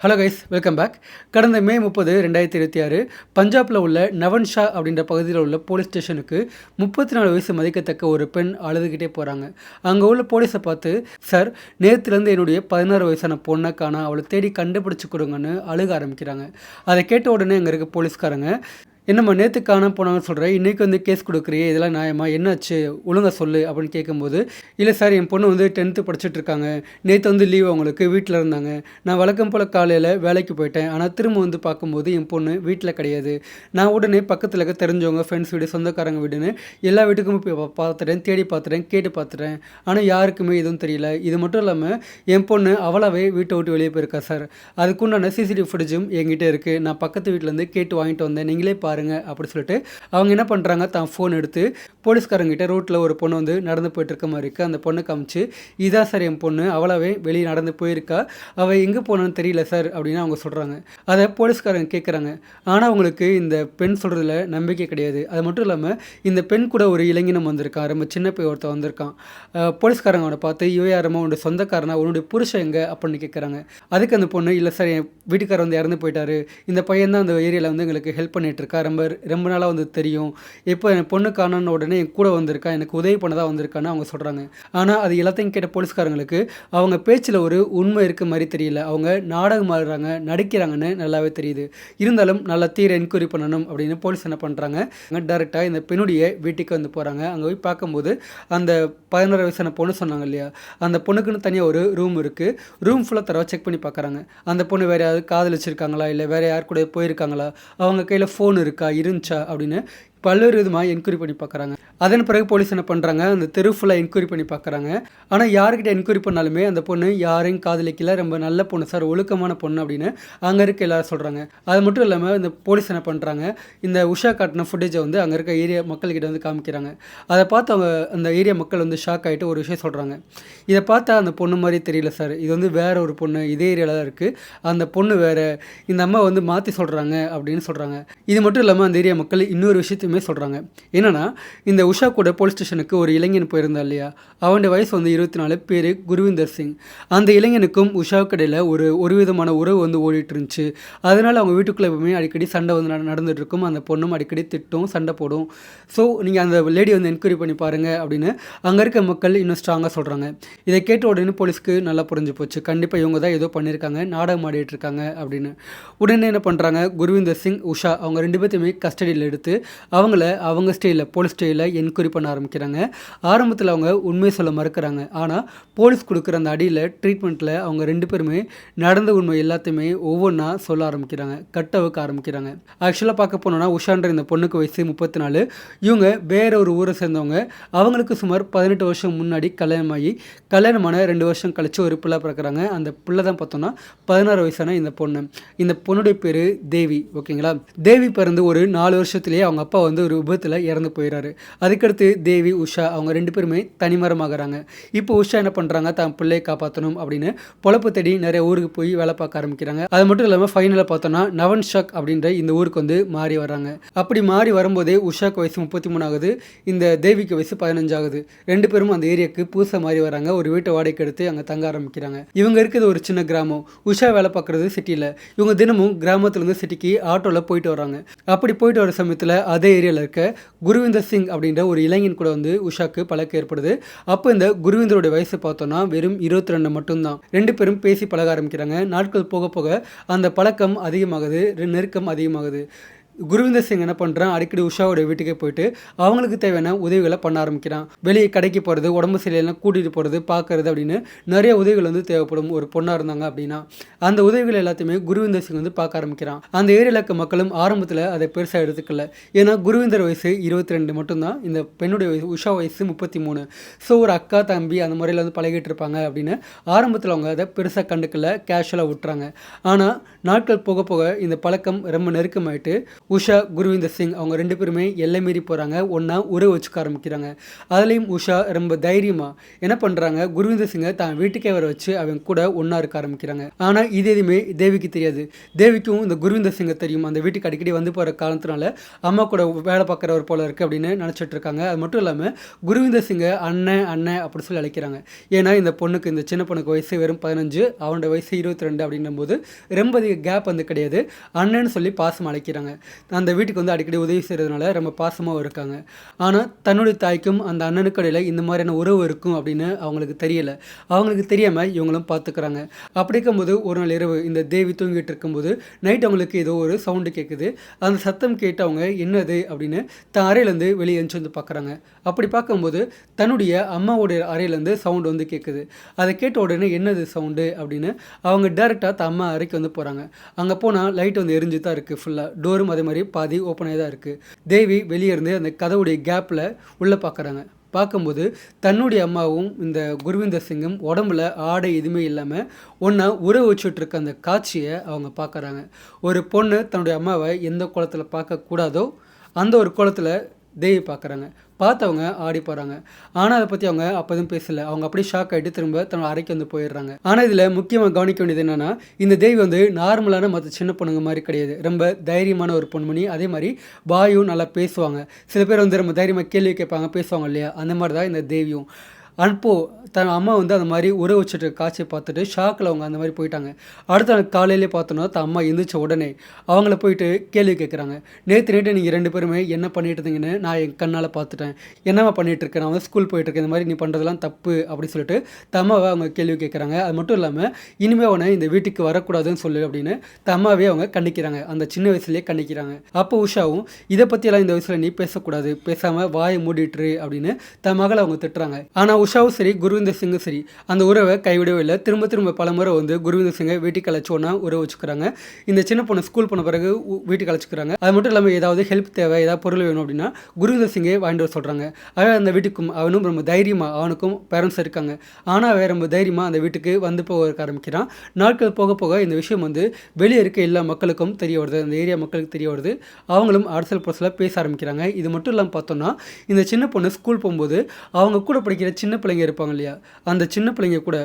Hello guys, welcome back. கடந்த மே 30, 2026 பஞ்சாபில் உள்ள நவன் ஷா அப்படின்ற பகுதியில் உள்ள போலீஸ் ஸ்டேஷனுக்கு 34 வயசு மதிக்கத்தக்க ஒரு பெண் அழுதுகிட்டே போகிறாங்க. அங்கே உள்ள போலீஸை பார்த்து, சார், நேற்றுலேருந்து என்னுடைய 16 வயசான பொண்ணை காணோம், அவளை தேடி கண்டுபிடிச்சி கொடுங்கன்னு அழுக ஆரம்பிக்கிறாங்க. அதை கேட்ட உடனே அங்கே இருக்க போலீஸ்காரங்க, என்னம்மா நேற்று காணாமல் போனாங்கன்னு சொல்கிறேன், இன்றைக்கி வந்து கேஸ் கொடுக்குறியே, இதெல்லாம் நியாயமா, என்னாச்சு, ஒழுங்காக சொல்லு அப்படின்னு கேட்கும்போது, இல்லை சார், என் பொண்ணு வந்து 10th படிச்சுட்டு இருக்காங்க, நேற்று வந்து லீவ், அவங்களுக்கு வீட்டில் இருந்தாங்க, நான் வழக்கம் போல் காலையில் வேலைக்கு போயிட்டேன், ஆனால் திரும்ப வந்து பார்க்கும்போது என் பொண்ணு வீட்டில் கிடையாது. நான் உடனே பக்கத்தில் இருக்க தெரிஞ்சவங்க, ஃப்ரெண்ட்ஸ் வீடு, சொந்தக்காரங்க வீடுன்னு எல்லா வீட்டுக்கும் போய் பார்த்துட்டேன், தேடி பார்த்துட்டேன், கேட்டு பார்த்துட்டேன், ஆனால் யாருக்குமே எதுவும் தெரியல. இது மட்டும் இல்லாமல் என் பொண்ணு அவளாவே வீட்டை விட்டு வெளியே போயிருக்கா சார். அதுக்குண்டான சிசிடிவி ஃபுட்டேஜும் என்கிட்ட இருக்குது, நான் பக்கத்து வீட்டிலேருந்து கேட்டு வாங்கிட்டு வந்தேன், நீங்களே பாருங்க அப்படி சொல்லிட்டு அவங்க என்ன பண்ணுறாங்க, தான் ஃபோன் எடுத்து போலீஸ்காரங்கிட்ட ரோட்டில் ஒரு பொண்ணு வந்து நடந்து போயிட்டு இருக்க மாதிரி இருக்குது, அந்த பொண்ணை காமிச்சு, இதான் சார் என் பொண்ணு, அவளாவே வெளியே நடந்து போயிருக்கா, அவள் எங்கே போனான்னு தெரியல சார் அப்படின்னு அவங்க சொல்கிறாங்க. அதை போலீஸ்காரங்க கேட்குறாங்க. ஆனால் அவங்களுக்கு இந்த பெண் சொல்கிறதுல நம்பிக்கை கிடையாது. அது மட்டும் இல்லாமல் இந்த பெண் கூட ஒரு இளைஞனும் வந்திருக்கான், ரொம்ப சின்ன பையன் ஒருத்தர் வந்திருக்கான். போலீஸ்காரங்க அவனை பார்த்து, யாரமா உன்னுடைய சொந்தக்காரனா, உன்னுடைய புருஷன் எங்கே அப்படின்னு கேட்குறாங்க. அதுக்கு அந்த பொண்ணு, இல்லை சார், என் வீட்டுக்காரர் வந்து இறந்து போயிட்டாரு, இந்த பையன் தான் அந்த ஏரியாவில் வந்து எங்களுக்கு ஹெல்ப் பண்ணிட்டு இருக்கா, ரொம்ப நாளாக வந்து தெரியும், இப்போ என் பொண்ணு காணோன்னு உடனே என் கூட வந்திருக்கா, எனக்கு உதவி பண்ணதான் வந்திருக்கான்னு அவங்க சொல்கிறாங்க. ஆனால் அது எல்லாத்தையும் கேட்ட போலீஸ்காரங்களுக்கு அவங்க பேச்சில் ஒரு உண்மை இருக்க மாதிரி தெரியல, அவங்க நாடகம் ஆடுறாங்க, நடிக்கிறாங்கன்னு நல்லாவே தெரியுது. இருந்தாலும் நல்லா தீர என்கொயரி பண்ணணும் அப்படின்னு போலீஸ் என்ன பண்ணுறாங்க, டேரெக்டாக இந்த பெண்ணுடைய வீட்டுக்கு வந்து போகிறாங்க. அங்கே போய் பார்க்கும்போது அந்த 16 வயசான பொண்ணு சொன்னாங்க இல்லையா, அந்த பொண்ணுக்குன்னு தனியாக ஒரு ரூம் இருக்குது. ரூம் ஃபுல்லாக தரவா செக் பண்ணி பார்க்குறாங்க. அந்த பொண்ணு வேறு யாராவது காதலிச்சிருக்காங்களா, இல்லை வேறு யார் கூட போயிருக்காங்களா, அவங்க கையில் ஃபோன் இருக்கா, இருந்துச்சா அப்படின்னு பல்வேறு விதமாக என்கொயரி பண்ணி பார்க்குறாங்க. அதன் பிறகு போலீஸ் என்ன பண்ணுறாங்க, அந்த தெரு ஃபுல்லாக என்கொயரி பண்ணி பார்க்குறாங்க. ஆனால் யார்கிட்ட என்கொயரி பண்ணாலுமே அந்த பொண்ணு யாரையும் காதலிக்கல, ரொம்ப நல்ல பொண்ணு சார், ஒழுக்கமான பொண்ணு அப்படின்னு அங்கே இருக்க எல்லாரும் சொல்கிறாங்க. அது மட்டும் இல்லாமல் இந்த போலீஸ் என்ன பண்ணுறாங்க, இந்த உஷா காட்டின ஃபுட்டேஜை வந்து அங்கே இருக்க ஏரியா மக்கள்கிட்ட வந்து காமிக்கிறாங்க. அதை பார்த்து அவங்க அந்த ஏரியா மக்கள் வந்து ஷாக் ஆகிட்டு ஒரு விஷயம் சொல்கிறாங்க, இதை பார்த்தா அந்த பொண்ணு மாதிரி தெரியல சார், இது வந்து வேற ஒரு பொண்ணு, இதே ஏரியாவில் தான் இருக்குது, அந்த பொண்ணு வேறு, இந்த அம்மா வந்து மாற்றி சொல்கிறாங்க அப்படின்னு சொல்கிறாங்க. இது மட்டும் இல்லாமல் அந்த ஏரியா மக்கள் இன்னொரு விஷயத்தையும் சொல்கிறாங்க. என்னன்னா, இந்த உஷா கூட போலீஸ் ஸ்டேஷனுக்கு ஒரு இளைஞன் போயிருந்தா இல்லையா, அவனுடைய வயசு வந்து 24, பேர் குருவிந்தர் சிங். அந்த இளைஞனுக்கும் உஷாவுக்கு இடையில் ஒரு விதமான உறவு வந்து ஓடிட்டு இருந்துச்சு. அதனால் அவங்க வீட்டுக்குள்ளே எப்பவுமே அடிக்கடி சண்டை வந்து நடந்துட்டு இருக்கும். அந்த பொண்ணும் அடிக்கடி திட்டும், சண்டை போடும். ஸோ நீங்கள் அந்த லேடி வந்து என்கொயரி பண்ணி பாருங்கள் அப்படின்னு அங்கே இருக்க மக்கள் இன்னும் ஸ்ட்ராங்காக சொல்கிறாங்க. இதை கேட்ட உடனே போலீஸ்க்கு நல்லா புரிஞ்சு போச்சு, கண்டிப்பாக இவங்க தான் ஏதோ பண்ணியிருக்காங்க, நாடகம் ஆடிட்டு இருக்காங்க அப்படின்னு. உடனே என்ன பண்ணுறாங்க, குருவிந்தர் சிங், உஷா அவங்க 2 பேர்த்தையுமே கஸ்டடியில் எடுத்து அவங்க ஸ்டேயில், போலீஸ் ஸ்டேயில் என்கொயரி பண்ண ஆரம்பிக்கிறாங்க. ஆரம்பத்தில் அவங்க உண்மையை சொல்ல மறுக்கிறாங்க. ஆனால் போலீஸ் கொடுக்குற அந்த அடியில் ட்ரீட்மெண்ட்டில் அவங்க 2 பேருமே நடந்த உண்மை எல்லாத்தையுமே ஒவ்வொன்றா சொல்ல ஆரம்பிக்கிறாங்க, கட்ட வைக்க ஆரம்பிக்கிறாங்க. ஆக்சுவலாக பார்க்க போனோன்னா உஷான்ற இந்த பொண்ணுக்கு வயசு 34. இவங்க வேற ஒரு ஊரை சேர்ந்தவங்க. அவங்களுக்கு சுமார் 18 வருஷம் முன்னாடி கல்யாணமான 2 வருஷம் கழிச்சு ஒரு பிள்ளை பிறக்கிறாங்க. அந்த பிள்ளை தான் பார்த்தோன்னா 16 வயசான இந்த பொண்ணு. இந்த பொண்ணுடைய பேர் தேவி. ஓகேங்களா, தேவி பிறந்து ஒரு 4 வருஷத்துலேயே அவங்க அப்பா வந்து ஒரு விபத்தில் இறந்து போயிடறாரு. அதுக்கடுத்து தேவி, உஷா அவங்க 2 பேருமே தனிமரமாகறாங்க. இப்போ உஷா என்ன பண்ணுறாங்க, தான் பிள்ளையை காப்பாற்றணும் அப்படின்னு பொழப்பு தேடி நிறைய ஊருக்கு போய் வேலை பார்க்க ஆரம்பிக்கிறாங்க. அது மட்டும் இல்லாமல் ஃபைனலாக பார்த்தோன்னா நவன் ஷாக் அப்படின்ற இந்த ஊருக்கு வந்து மாறி வர்றாங்க. அப்படி மாறி வரும்போதே உஷாக்கு வயசு 33 ஆகுது, இந்த தேவிக்கு வயசு 15 ஆகுது. 2 பேரும் அந்த ஏரியாவுக்கு புதுசாக மாறி வராங்க. ஒரு வீட்டை வாடகைக்கு எடுத்து அங்கே தங்க ஆரம்பிக்கிறாங்க. இவங்க இருக்கிறது ஒரு சின்ன கிராமம், உஷா வேலை பார்க்குறது சிட்டியில். இவங்க தினமும் கிராமத்துலேருந்து சிட்டிக்கு ஆட்டோவில் போயிட்டு வராங்க. அப்படி போயிட்டு வர சமயத்தில் அதே ஏரியாவில் இருக்க குருவிந்தர் சிங் அப்படின்ற ஒரு இளைஞன் கூட வந்து உஷாக்கு பழக்கம் ஏற்படுது. அப்போ இந்த குருவிந்தருடைய வயசு பார்த்தோன்னா வெறும் 22 மட்டும்தான். 2 பேரும் பேசி பழக ஆரம்பிக்கிறாங்க. நாட்கள் போக போக அந்த பழக்கம் அதிகமாகுது, நெருக்கம் அதிகமாகுது. குருவிந்தர் சிங் என்ன பண்ணுறான், அடிக்கடி உஷாவோடைய வீட்டுக்கே போயிட்டு அவங்களுக்கு தேவையான உதவிகளை பண்ண ஆரம்பிக்கிறான். வெளியே கடைக்கு போகிறது, உடம்பு சரியில்லைனா கூட்டிகிட்டு போகிறது, பார்க்கறது அப்படின்னு நிறைய உதவிகள் வந்து தேவைப்படும் ஒரு பொண்ணாக இருந்தாங்க அப்படின்னா. அந்த உதவிகள் எல்லாத்தையுமே குருவிந்தர் சிங் வந்து பார்க்க ஆரம்பிக்கிறான். அந்த ஏரியாவில் இருக்க மக்களும் ஆரம்பத்தில் அதை பெருசாக எடுத்துக்கல. ஏன்னா குருவிந்தர் வயசு 22 மட்டும்தான், இந்த பெண்ணுடைய வயசு உஷா வயசு 33. ஸோ ஒரு அக்கா தம்பி அந்த முறையில் வந்து பழகிட்டு இருப்பாங்க அப்படின்னு ஆரம்பத்தில் அவங்க அதை பெருசாக கண்டுக்கல, கேஷுவலாக விட்டுறாங்க. ஆனால் நாட்கள் போக போக இந்த பழக்கம் ரொம்ப நெருக்கமாயிட்டு உஷா, குருவிந்தர் சிங் அவங்க 2 பேருமே எல்லை மீறி போகிறாங்க. ஒன்றா உறவு வச்சுக்க ஆரம்பிக்கிறாங்க. அதுலேயும் உஷா ரொம்ப தைரியமாக என்ன பண்ணுறாங்க, குருவிந்தர் சிங்கை தான் வீட்டுக்கே வர வச்சு அவங்க கூட ஒன்றா இருக்க ஆரம்பிக்கிறாங்க. ஆனால் இது எதுவுமே தேவிக்கு தெரியாது. தேவிக்கும் இந்த குருவிந்தர் சிங்கை தெரியும். அந்த வீட்டுக்கு அடிக்கடி வந்து போகிற காரணத்தினால அம்மா கூட வேலை பார்க்குறவர் போல இருக்குது அப்படின்னு நினச்சிட்டு இருக்காங்க. அது மட்டும் இல்லாமல் குருவிந்தர் சிங்கை அண்ணன் அண்ணன் அப்படி சொல்லி அழைக்கிறாங்க. ஏன்னா இந்த பொண்ணுக்கு, இந்த சின்ன பொண்ணுக்கு வயசு வெறும் 15, அவனோட வயசு 22 அப்படின்னும் போது ரொம்ப கேப் வந்து கிடையாது. அண்ணன்னு சொல்லி பாசமாக அழைக்கிறாங்க. அந்த வீட்டுக்கு வந்து அடிக்கடி உதவி செய்கிறதுனால ரொம்ப பாசமாக இருக்காங்க. ஆனால் தன்னுடைய தாய்க்கும் அந்த அண்ணனுக்கு இடையில் இந்த மாதிரியான உறவு இருக்கும் அப்படின்னு அவங்களுக்கு தெரியலை. அவங்களுக்கு தெரியாமல் இவங்களும் பார்த்துக்கிறாங்க. அப்படி இருக்கும்போது ஒரு நாள் இரவு இந்த தேவி தூங்கிட்டு இருக்கும்போது நைட் அவங்களுக்கு ஏதோ ஒரு சவுண்டு கேட்குது. அந்த சத்தம் கேட்டு அவங்க என்னது அப்படின்னு தன் அறையிலேருந்து வெளியே எழுந்து வந்து பார்க்குறாங்க. அப்படி பார்க்கும்போது தன்னுடைய அம்மாவுடைய அறையிலேருந்து சவுண்டு வந்து கேட்குது. அதை கேட்ட உடனே என்னது சவுண்டு அப்படின்னு அவங்க டேரெக்டாக தன் அம்மா அறைக்கு வந்து போகிறாங்க. அங்கே போனால் லைட் வந்து எரிஞ்சு தான் இருக்குது. ஃபுல்லாக டோரும் அதே மாதிரி பாதி ஓப்பனாக தான் இருக்குது. தேவி வெளியே இருந்து அந்த கதவுடைய கேப்பில் உள்ளே பார்க்குறாங்க. பார்க்கும்போது தன்னுடைய அம்மாவும் இந்த குருவிந்தர் சிங்கும் உடம்புல ஆடை எதுவுமே இல்லாமல் ஒன்றா உறவு வச்சுட்ருக்க அந்த காட்சியை அவங்க பார்க்குறாங்க. ஒரு பொண்ணு தன்னுடைய அம்மாவை எந்த கோலத்தில் பார்க்கக்கூடாதோ அந்த ஒரு கோலத்தில் தேவி பார்க்குறாங்க. பார்த்தவங்க ஆடி போகிறாங்க. ஆனால் அதை பற்றி அவங்க அப்போ எதுவும் பேசலை. அவங்க அப்படியே ஷாக் ஆகிட்டு திரும்ப தன்னோட அறைக்கு வந்து போயிடுறாங்க. ஆனால் இதில் முக்கியமாக கவனிக்க வேண்டியது என்னென்னா, இந்த தேவி வந்து நார்மலான மற்ற சின்ன பொண்ணுங்க மாதிரி கிடையாது. ரொம்ப தைரியமான ஒரு பொண்மணி. அதே மாதிரி வாயும் நல்லா பேசுவாங்க. சில பேர் வந்து ரொம்ப தைரியமாக கேள்வி கேட்பாங்க, பேசுவாங்க இல்லையா, அந்த மாதிரி தான் இந்த தேவியும். அப்போது தன் அம்மா வந்து அந்த மாதிரி உறவு வச்சுட்டு காட்சியை பார்த்துட்டு ஷாக்கில் அவங்க அந்த மாதிரி போயிட்டாங்க. அடுத்த நாள் காலையிலே பார்த்தோன்னா தன் அம்மா எழுந்திரிச்ச உடனே அவங்கள போயிட்டு கேள்வி கேட்குறாங்க. நேற்று நீங்கள் 2 பேருமே என்ன பண்ணிட்டு இருந்தீங்கன்னு நான் என் கண்ணால் பார்த்துட்டேன். என்னம்மா பண்ணிகிட்டு இருக்கேன், நான் வந்து ஸ்கூல் போயிட்டுருக்கேன், இந்த மாதிரி நீ பண்ணுறதெல்லாம் தப்பு அப்படின்னு சொல்லிட்டு தம்மாவை அவங்க கேள்வி கேட்குறாங்க. அது மட்டும் இல்லாமல் இனிமேல் அவனை இந்த வீட்டுக்கு வரக்கூடாதுன்னு சொல்லு அப்படின்னு தம்மாவே அவங்க கண்டிக்கிறாங்க. அந்த சின்ன வயசுலேயே கண்டிக்கிறாங்க. அப்போ உஷாவும் இதை பற்றியெல்லாம் இந்த வயசில் நீ பேசக்கூடாது, பேசாமல் வாயை மூடிட்டுரு அப்படின்னு தன் மகளை அவங்க திட்டுறாங்க. ஆனால் உஷாவும் சரி, குருவிந்தர் சிங்கும் சரி அந்த உறவை கைவிடவே இல்லை. திரும்ப திரும்ப பல முறை வந்து குருவிந்தர் சிங்கை வீட்டுக்கு அழைச்சோன்னா உறவு வச்சுக்கிறாங்க. இந்த சின்ன பொண்ணு ஸ்கூல் போன பிறகு வீட்டுக்கு அழைச்சிக்கிறாங்க. அது மட்டும் இல்லாமல் ஏதாவது ஹெல்ப் தேவை, ஏதாவது பொருள் வேணும் அப்படின்னா குருவிந்தர் சிங்கை வாங்கிட்டு வர சொல்கிறாங்க. அவன் அந்த வீட்டுக்கும் அவனும் ரொம்ப தைரியமாக, அவனுக்கும் பேரண்ட்ஸ் இருக்காங்க, ஆனால் அவன் ரொம்ப தைரியமாக அந்த வீட்டுக்கு வந்து போக ஆரம்பிக்கிறான். நாட்கள் போக போக இந்த விஷயம் வந்து வெளியே இருக்க எல்லா மக்களுக்கும் தெரிய வருது, அந்த ஏரியா மக்களுக்கு தெரிய வருது. அவங்களும் அரசியல் புரசில் பேச ஆரம்பிக்கிறாங்க. இது மட்டும் இல்லாமல் பார்த்தோம்னா இந்த சின்ன பொண்ணு ஸ்கூல் போகும்போது அவங்க கூட படிக்கிற சின்ன பிள்ளைங்க இருப்பாங்க இல்லையா, அந்த சின்ன பிள்ளைங்க கூட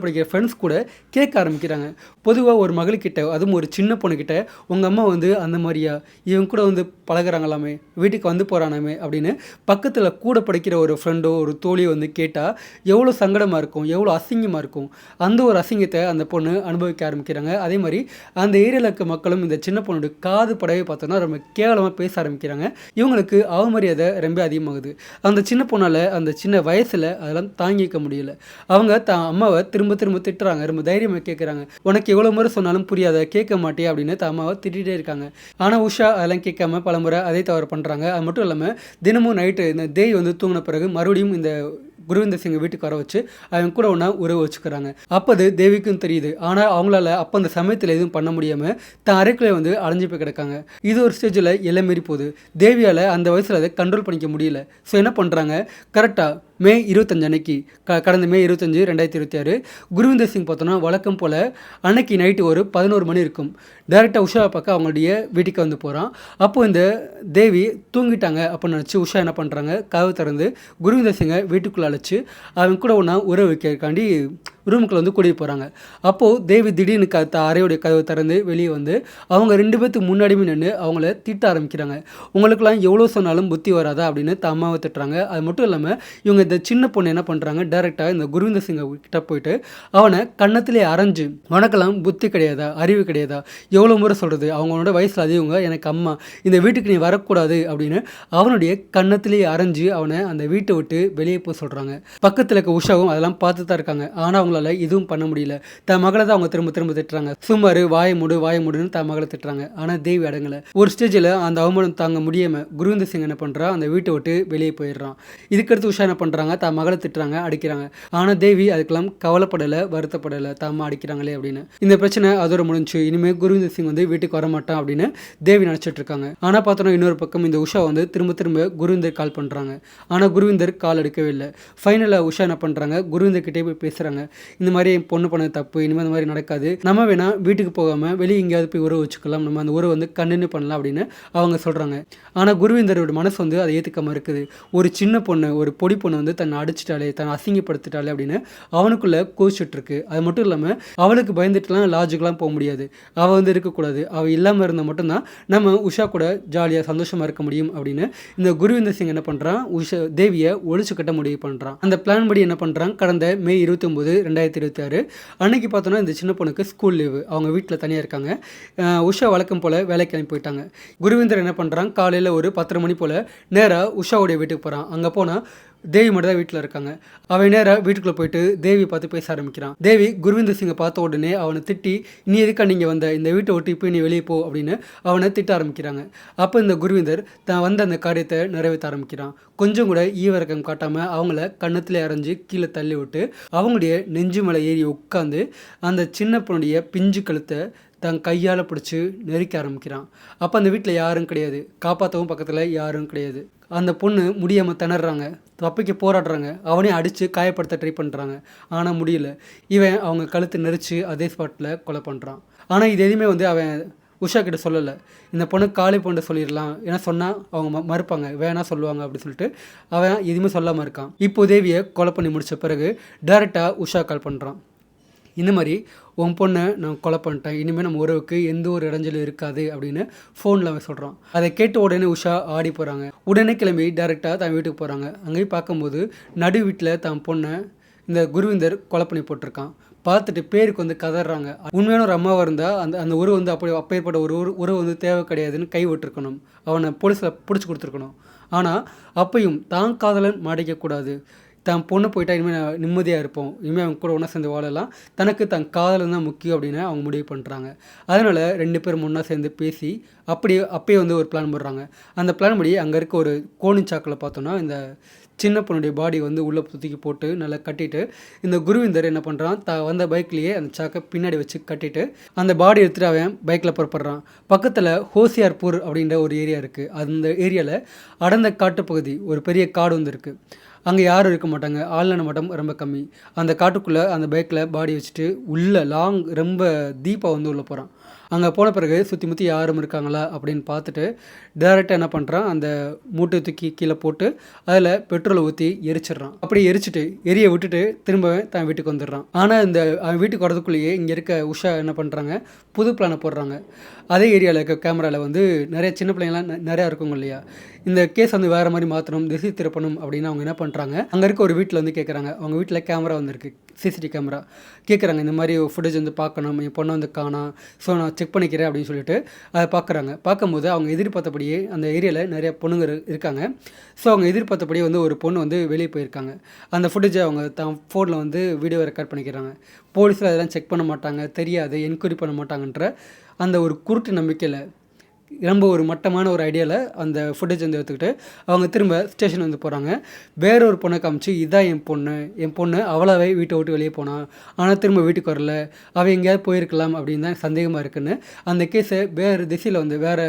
படிக்கிற ஃப்ரெண்ட்ஸ் கூட கேட்க ஆரம்பிக்கிறாங்க. பொதுவாக ஒரு மகள்கிட்ட, அதுவும் ஒரு சின்ன பொண்ணுக்கிட்ட, உங்கள் அம்மா வந்து அந்த மாதிரியா, இவங்க கூட வந்து பழகிறாங்களாமே, வீட்டுக்கு வந்து போகிறானாமே அப்படின்னு பக்கத்தில் கூட படிக்கிற ஒரு ஃப்ரெண்டோ ஒரு தோழியோ வந்து கேட்டால் எவ்வளோ சங்கடமாக இருக்கும், எவ்வளோ அசிங்கமாக இருக்கும். அந்த ஒரு அசிங்கத்தை அந்த பொண்ணு அனுபவிக்க ஆரம்பிக்கிறாங்க. அதே மாதிரி அந்த ஏரியாவில் இருக்க மக்களும் இந்த சின்ன பொண்ணோட காது படவே பார்த்தோன்னா ரொம்ப கேவலமாக பேச ஆரம்பிக்கிறாங்க. இவங்களுக்கு அவமரியாதை ரொம்ப அதிகமாகுது. அந்த சின்ன பொண்ணால் அந்த சின்ன வயசில் அதெல்லாம் தாங்கிக்க முடியல. அவங்க தான் அம்மாவை திரும்ப திரும்ப திட்டுறாங்க. ரொம்ப தைரியமாக கேட்குறாங்க. உனக்கு எவ்வளோ முறை சொன்னாலும் புரியாத, கேட்க மாட்டே அப்படின்னு அம்மாவை திட்டிகிட்டே இருக்காங்க. ஆனால் உஷா அதெல்லாம் கேட்காம பல முறை அதே தவறு பண்ணுறாங்க. அது மட்டும் இல்லாமல் தினமும் நைட்டு இந்த தேவி வந்து தூங்கின பிறகு மறுபடியும் இந்த குருவிந்தர் சிங் வீட்டுக்கு வர வச்சு அவங்க கூட ஒன்றா உறவு வச்சுக்கிறாங்க. அப்போது தேவிக்கும் தெரியுது. ஆனால் அவங்களால அப்போ அந்த சமயத்தில் எதுவும் பண்ண முடியாமல் தான் அறைக்குள்ளே வந்து அடைஞ்சு போய் கிடக்காங்க. இது ஒரு ஸ்டேஜில் எல்லாம் மீறி போகுது. தேவியால் அந்த வயசில் அதை கண்ட்ரோல் பண்ணிக்க முடியல. ஸோ என்ன பண்ணுறாங்க, கரெக்டாக மே 25 அன்னைக்கு, கடந்த மே 25, 2026 குருவிந்தர் சிங் பார்த்தோன்னா வழக்கம் போல் அன்னைக்கு நைட்டு ஒரு 11 மணி இருக்கும். டேரெக்டாக உஷாவை பார்க்க அவங்களுடைய வீட்டுக்கு வந்து போகிறான். அப்போது இந்த தேவி தூங்கிட்டாங்க அப்படின்னு நினச்சி உஷா என்ன பண்ணுறாங்க, கதவு திறந்து குருவிந்தர் சிங்கை வீட்டுக்குள்ளே அழைச்சி அவங்க கூட ஒன்றா உறவு வைக்கிறதுக்காண்டி ரூமுக்குள்ள வந்து கூட்டிகிட்டு போகிறாங்க. அப்போது தேவி திடீர்னு அறையுடைய கதவை திறந்து வெளியே வந்து அவங்க 2 பேர்த்துக்கு முன்னாடியுமே நின்று அவங்கள திட்ட ஆரம்பிக்கிறாங்க. உங்களுக்குலாம் எவ்வளோ சொன்னாலும் புத்தி வராதா அப்படின்னு அம்மாவை திட்டுறாங்க. அது மட்டும் இல்லாமல் இவங்க இந்த சின்ன பொண்ணு என்ன பண்ணுறாங்க, டேரெக்டாக இந்த குருவிந்தர் சிங்கை கிட்ட போயிட்டு அவனை கன்னத்திலே அரைஞ்சு, உனக்கெல்லாம் புத்தி கிடையாதா, அறிவு கிடையாதா, எவ்வளோ முறை சொல்கிறது, அவங்களோட வயசில் அதிகவங்க, எனக்கு அம்மா, இந்த வீட்டுக்கு நீ வரக்கூடாது அப்படின்னு அவனுடைய கன்னத்திலேயே அரைஞ்சு அவனை அந்த வீட்டை விட்டு வெளியே போக சொல்கிறாங்க. பக்கத்தில் இருக்க உஷாவும் அதெல்லாம் பார்த்து தான் இருக்காங்க. ஆனால் அவங்களால இதுவும் பண்ண முடியல. தன் மகளை தான் அவங்க திரும்ப திரும்ப திட்டுறாங்க. சும்மாரு, வாய மூடுன்னு தன் மகளை திட்டுறாங்க. ஆனால் தேவி அடங்கலை. ஒரு ஸ்டேஜில் அந்த அவமானம் தாங்க முடியாமல் குருவிந்தர் சிங் என்ன பண்ணுறா, அந்த வீட்டை விட்டு வெளியே போயிடுறான். இதுக்கடுத்து உஷா என்ன பண்ணுறா, பண்ணுறாங்க, தான் மகளை திட்டுறாங்க, அடிக்கிறாங்க. ஆனால் தேவி அதுக்கெல்லாம் கவலைப்படலை, வருத்தப்படலை, தான் அம்மா அடிக்கிறாங்களே அப்படின்னு. இந்த பிரச்சனை அதோட முடிஞ்சு. இனிமேல் குருவிந்தர் சிங் வந்து வீட்டுக்கு வரமாட்டான் அப்படின்னு தேவி நினச்சிட்டு இருக்காங்க. ஆனால் பார்த்தோன்னா இன்னொரு பக்கம் இந்த உஷா வந்து திரும்ப திரும்ப குருவிந்தர் கால் பண்ணுறாங்க. ஆனால் குருவிந்தர் கால் எடுக்கவே இல்லை. ஃபைனலாக உஷா என்ன பண்ணுறாங்க, குருவிந்தர் கிட்டே போய் பேசுகிறாங்க. இந்த மாதிரி என் பொண்ணு பண்ணது தப்பு, இனிமேல் இந்த மாதிரி நடக்காது, நம்ம வேணா வீட்டுக்கு போகாமல் வெளியே எங்கேயாவது போய் உறவு வச்சுக்கலாம், நம்ம அந்த உறவு வந்து கண்டினியூ பண்ணலாம் அப்படின்னு அவங்க சொல்கிறாங்க. ஆனால் குருவிந்தரோட மனசு வந்து அதை ஏற்றுக்காமல் இருக்குது. ஒரு சின்ன பொண்ணு, ஒரு பொடி பொண்ணு வந்து தன்னை அடிச்சிட்டாலே, தன்னை அசிங்கப்படுத்திட்டாலே அப்படின்னு அவனுக்குள்ளே கோச்சிட்டு இருக்கு. அது மட்டும் இல்லாமல் அவளுக்கு பயந்துட்டுலாம் லாஜிக்கெலாம் போக முடியாது. அவள் வந்து இருக்கக்கூடாது, அவள் இல்லாமல் இருந்தால் மட்டும்தான் நம்ம உஷா கூட ஜாலியாக சந்தோஷமாக இருக்க முடியும் அப்படின்னு இந்த குருவிந்தர் சிங் என்ன பண்ணுறான், உஷா தேவியை ஒழிச்சு கட்ட முடிவு பண்ணுறான். அந்த பிளான் படி என்ன பண்ணுறான், கடந்த மே 29, 2026 அன்னைக்கு பார்த்தோன்னா இந்த சின்ன பொண்ணுக்கு ஸ்கூல் லீவு. அவங்க வீட்டில் தனியாக இருக்காங்க. உஷா வழக்கம் போல் வேலைக்கு கிளம்பி போயிட்டாங்க. குருவிந்தர் என்ன பண்ணுறான், காலையில் ஒரு 10:30 மணி போல் நேராக உஷாவுடைய வீட்டுக்கு போகிறான். அங்கே போனால் தேவி மட்டும் தான் வீட்டில் இருக்காங்க. அவன் நேராக வீட்டுக்குள்ளே போயிட்டு தேவி பார்த்து பேச ஆரம்பிக்கிறான். தேவி குருவிந்தர் சிங்கை பார்த்த உடனே அவனை திட்டி, நீ எதுக்கா நீங்கள் வந்த, இந்த வீட்டை ஒட்டி போய் நீ வெளியே போ அப்படின்னு அவனை திட்ட ஆரம்பிக்கிறாங்க. அப்போ இந்த குருவிந்தர் தான் வந்த அந்த காரியத்தை நிறைவேற்ற ஆரம்பிக்கிறான். கொஞ்சம் கூட ஈவரக்கம் காட்டாமல் அவங்கள கன்னத்தில் அரைஞ்சு கீழே தள்ளி விட்டு அவங்களுடைய நெஞ்சு மேலே ஏறி உட்காந்து அந்த சின்ன பொண்ணுடைய பிஞ்சு கழுத்தை தன் கையால் பிடிச்சி நெருக்க ஆரம்பிக்கிறான். அப்போ அந்த வீட்டில் யாரும் கிடையாது, காப்பாற்றவும் பக்கத்தில் யாரும் கிடையாது. அந்த பொண்ணு முடியாமல் திணறாங்க, தப்பிக்க போராடுறாங்க, அவனே அடித்து காயப்படுத்த ட்ரை பண்ணுறாங்க. ஆனால் முடியல. இவன் அவங்க கழுத்தை நெரிச்சு அதே ஸ்பாட்டில் கொலை பண்ணுறான். ஆனால் இது எதுவுமே வந்து அவன் உஷா கிட்ட சொல்லலை. இந்த பொண்ணு காலி பண்ண சொல்லிடலாம், ஏன்னா சொன்னால் அவங்க மறுப்பாங்க, வேணா சொல்லுவாங்க அப்படின்னு சொல்லிட்டு அவன் எதுவுமே சொல்லாமல் இருக்கான். இப்போ தேவியை கொலை பண்ணி முடித்த பிறகு டேரெக்டாக உஷா கால் பண்ணுறான். இந்த மாதிரி உன் பொண்ணை நான் கொலை பண்ணிட்டேன், இனிமேல் நம்ம உறவுக்கு எந்த ஒரு இடைஞ்சலும் இருக்காது அப்படின்னு ஃபோனில் அவன் சொல்கிறான். அதை கேட்ட உடனே உஷா ஆடி போகிறாங்க. உடனே கிளம்பி டேரெக்டாக தான் வீட்டுக்கு போகிறாங்க. அங்கேயும் பார்க்கும்போது நடு வீட்டில் தான் பொண்ணை இந்த குருவிந்தர் கொலை பண்ணி போட்டிருக்கான். பார்த்துட்டு பேருக்கு வந்து கதறாங்க. உண்மையான ஒரு அம்மாவாக இருந்தால் அந்த அந்த உறவு வந்து அப்பேற்பட்ட ஒரு உறவு வந்து தேவை கிடையாதுன்னு கை விட்டுருக்கணும், அவனை போலீஸில் பிடிச்சி கொடுத்துருக்கணும். ஆனால் அப்பையும் தான் காதலன் மாட்டிக்கக்கூடாது, தான் பொண்ணு போயிட்டா இனிமேல் நிம்மதியாக இருப்போம், இனிமேல் அவங்க கூட ஒன்றா சேர்ந்து வாழலாம், தனக்கு தன் காதலன் தான் முக்கியம் அப்படின்னு அவங்க முடிவு பண்ணுறாங்க. அதனால் 2 பேரும் ஒன்றா சேர்ந்து பேசி அப்பயே வந்து ஒரு பிளான் போடுறாங்க. அந்த பிளான் படி அங்கே இருக்க ஒரு கோணிச்சாக்கில் பார்த்தோன்னா இந்த சின்ன பொண்ணுடைய பாடி வந்து உள்ளே தூக்கி போட்டு நல்லா கட்டிட்டு இந்த குருவிந்தர் என்ன பண்ணுறான், வந்த பைக்லேயே அந்த சாக்கை பின்னாடி வச்சு கட்டிட்டு அந்த பாடி எடுத்துகிட்டு அவன் பைக்கில் புறப்படுறான். பக்கத்தில் ஹோசியார்பூர் அப்படின்ற ஒரு ஏரியா இருக்குது. அந்த ஏரியாவில் அடர்ந்த காட்டுப்பகுதி, ஒரு பெரிய காடு வந்து இருக்குது. அங்கே யாரும் இருக்க மாட்டாங்க, ஆள்நட மட்டம் ரொம்ப கம்மி. அந்த காட்டுக்குள்ளே அந்த பைக்கில் பாடி வச்சுட்டு உள்ளே ரொம்ப டீப்பாக வந்து உள்ளே போகிறான். அங்கே போன பிறகு சுற்றி முற்றி யாரும் இருக்காங்களா அப்படின்னு பார்த்துட்டு டேரெக்டாக என்ன பண்ணுறான், அந்த மூட்டை தூக்கி கீழே போட்டு அதில் பெட்ரோலை ஊற்றி எரிச்சிட்றான். அப்படி எரிச்சிட்டு எரிய விட்டுட்டு திரும்ப தான் வீட்டுக்கு வந்துடுறான். ஆனால் இந்த அவன் வீட்டுக்கு வரதுக்குள்ளேயே இங்கே இருக்க உஷா என்ன பண்ணுறாங்க, புது பிளானை போடுறாங்க. அதே ஏரியாவில் இருக்க கேமராவில் வந்து நிறைய சின்ன பிள்ளைங்களாம் நிறையா இருக்குங்க இல்லையா, இந்த கேஸ் வந்து வேறு மாதிரி மாற்றணும், திசை திருப்பணும் அப்படின்னு அவங்க என்ன பண்ணுறாங்க, அங்கே இருக்க ஒரு வீட்டில் வந்து கேட்குறாங்க. அவங்க வீட்டில் கேமரா வந்துருக்கு, சிசிடிவி கேமரா. கேட்குறாங்க, இந்த மாதிரி ஃபுட்டேஜ் வந்து பார்க்கணும், என் பொண்ணை வந்து காணோம், ஸோ நான் செக் பண்ணிக்கிறேன் அப்படின்னு சொல்லிட்டு அதை பார்க்குறாங்க. பார்க்கும்போது அவங்க எதிர்பார்த்தபடியே அந்த ஏரியாவில் நிறைய பொண்ணுங்க இருக்காங்க. ஸோ அவங்க எதிர்பார்த்தபடியே வந்து ஒரு பொண்ணு வந்து வெளியே போயிருக்காங்க. அந்த ஃபுட்டேஜை அவங்க தான் ஃபோனில் வந்து வீடியோ ரெக்கார்ட் பண்ணிக்கிறாங்க. போலீஸில் அதெல்லாம் செக் பண்ண மாட்டாங்க, தெரியாது, என்கொயரி பண்ண மாட்டாங்கன்ற அந்த ஒரு குருட்டு நம்பிக்கையில் ரொம்ப ஒரு மட்டமான ஒரு ஐடியாவில் அந்த ஃபுட்டேஜ் வந்து எடுத்துக்கிட்டு அவங்க திரும்ப ஸ்டேஷன் வந்து போகிறாங்க. வேற ஒரு பொண்ணை காமிச்சு, இதான் என் பொண்ணு அவளாவே வீட்டை விட்டு வெளியே போனான், ஆனால் திரும்ப வீட்டுக்கு வரல, அவள் எங்கேயாவது போயிருக்கலாம் அப்படின்னு தான் சந்தேகமாக இருக்குன்னு அந்த கேஸை வேறு திசையில் வந்து வேறு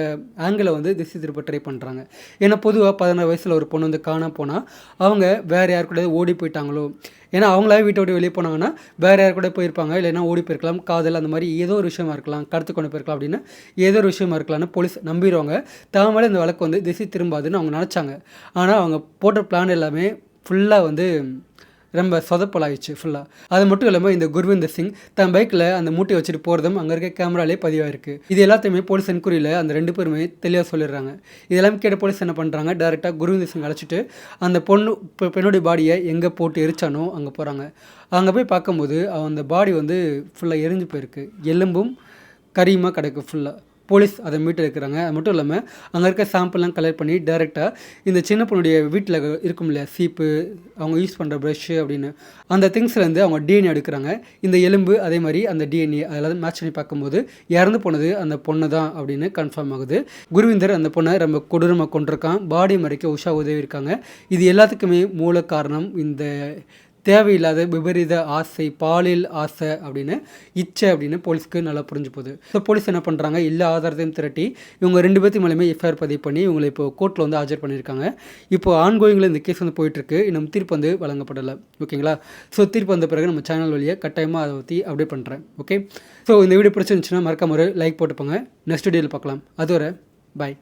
ஆங்கிளில் வந்து திசை திருப்ப ட்ரை பண்ணுறாங்க. ஏன்னா பொதுவாக 16 வயசில் ஒரு பொண்ணு வந்து காணாம போனால் அவங்க வேறு யார் கூட ஓடி போயிட்டாங்களோ, ஏன்னா அவங்களாவே வீட்டை விட்டு வெளியே போனாங்கன்னா வேறு யார் கூட போயிருப்பாங்க, இல்லைன்னா ஓடி போயிருக்கலாம், காதல் அந்த மாதிரி ஏதோ ஒரு விஷயமா இருக்கலாம், கடத்து கொண்டு போயிருக்கலாம் அப்படின்னு ஏதோ ஒரு விஷயமா இருக்கலாம்னு போலீஸ் நம்பிடுவாங்க. தாமலே இந்த வழக்கு வந்து திசை திரும்பாதுன்னு அவங்க நினச்சாங்க. ஆனால் அவங்க போட்ட பிளான் எல்லாமே ஃபுல்லாக வந்து ரொம்ப சொதப்பலாயிடுச்சு ஃபுல்லாக. அது மட்டும் இல்லாமல் இந்த குருவிந்தர் சிங் தன் பைக்கில் அந்த மூட்டையை வச்சுட்டு போகிறதும் அங்கே இருக்க கேமராலே பதிவாயிருக்கு. இது எல்லாத்தையுமே போலீஸ் என்கொயரியில் அந்த 2 பேருமே தெளிவாக சொல்லிடுறாங்க. இதெல்லாம் கேட்ட போலீஸ் என்ன பண்ணுறாங்க, டேரெக்டாக குருவிந்தர் சிங் அழைச்சிட்டு அந்த பெண்ணுடைய பாடியை எங்கே போட்டு எரிச்சானோ அங்கே போகிறாங்க. அங்கே போய் பார்க்கும்போது அந்த பாடி வந்து ஃபுல்லாக எரிஞ்சு போயிருக்கு, எலும்பும் கரியுமா கிடக்கு ஃபுல்லாக. போலீஸ் அதை மீட்டு எடுக்கிறாங்க. அது மட்டும் இல்லாமல் அங்கே இருக்க சாம்பிள்லாம் கலெக்ட் பண்ணி டைரெக்டாக இந்த சின்ன பொண்ணுடைய வீட்டில் இருக்கும் இல்லையா சீப்பு, அவங்க யூஸ் பண்ணுற ப்ரஷ்ஷு அப்படின்னு அந்த திங்ஸ்லேருந்து அவங்க டிஎன்ஏ எடுக்கிறாங்க. இந்த எலும்பு அதே மாதிரி அந்த டிஎன்ஏ அதெல்லாம் மேட்ச் பண்ணி பார்க்கும்போது இறந்து போனது அந்த பொண்ணு தான் அப்படின்னு கன்ஃபார்ம் ஆகுது. குருவிந்தர் அந்த பொண்ணை ரொம்ப கொடூரமாக கொண்டிருக்கான். பாடி மறைக்க உஷா உதவி இருக்காங்க. இது எல்லாத்துக்குமே மூல காரணம் இந்த தேவையில்லாத விபரீத ஆசை, பாலியல் ஆசை அப்படின்னு இச்சை அப்படின்னு போலீஸ்க்கு நல்லா புரிஞ்சு போகுது. ஸோ போலீஸ் என்ன பண்ணுறாங்க, எல்லா ஆதாரத்தையும் திரட்டி இவங்க 2 பேர்த்து மேலேயுமே எஃப்ஐஆர் பதிவு பண்ணி இவங்களை இப்போ கோர்ட்டில் வந்து ஆஜர் பண்ணியிருக்காங்க. இப்போ ஆன்கோயிங்கில் இந்த கேஸ் வந்து போயிட்டுருக்கு. இன்னும் தீர்ப்பு வந்து வழங்கப்படலை. ஓகேங்களா? ஸோ தீர்ப்பு வந்த பிறகு நம்ம சேனல் வழியாக கட்டாயமாக அதை பற்றி அப்டேட் பண்ணுறேன். ஓகே, ஸோ இந்த வீடியோ பிடிச்சிருந்துச்சுன்னா மறக்காம ஒரு லைக் போட்டுப்போங்க. நெக்ஸ்ட் வீடியோவில் பார்க்கலாம். அதுவரை பாய்.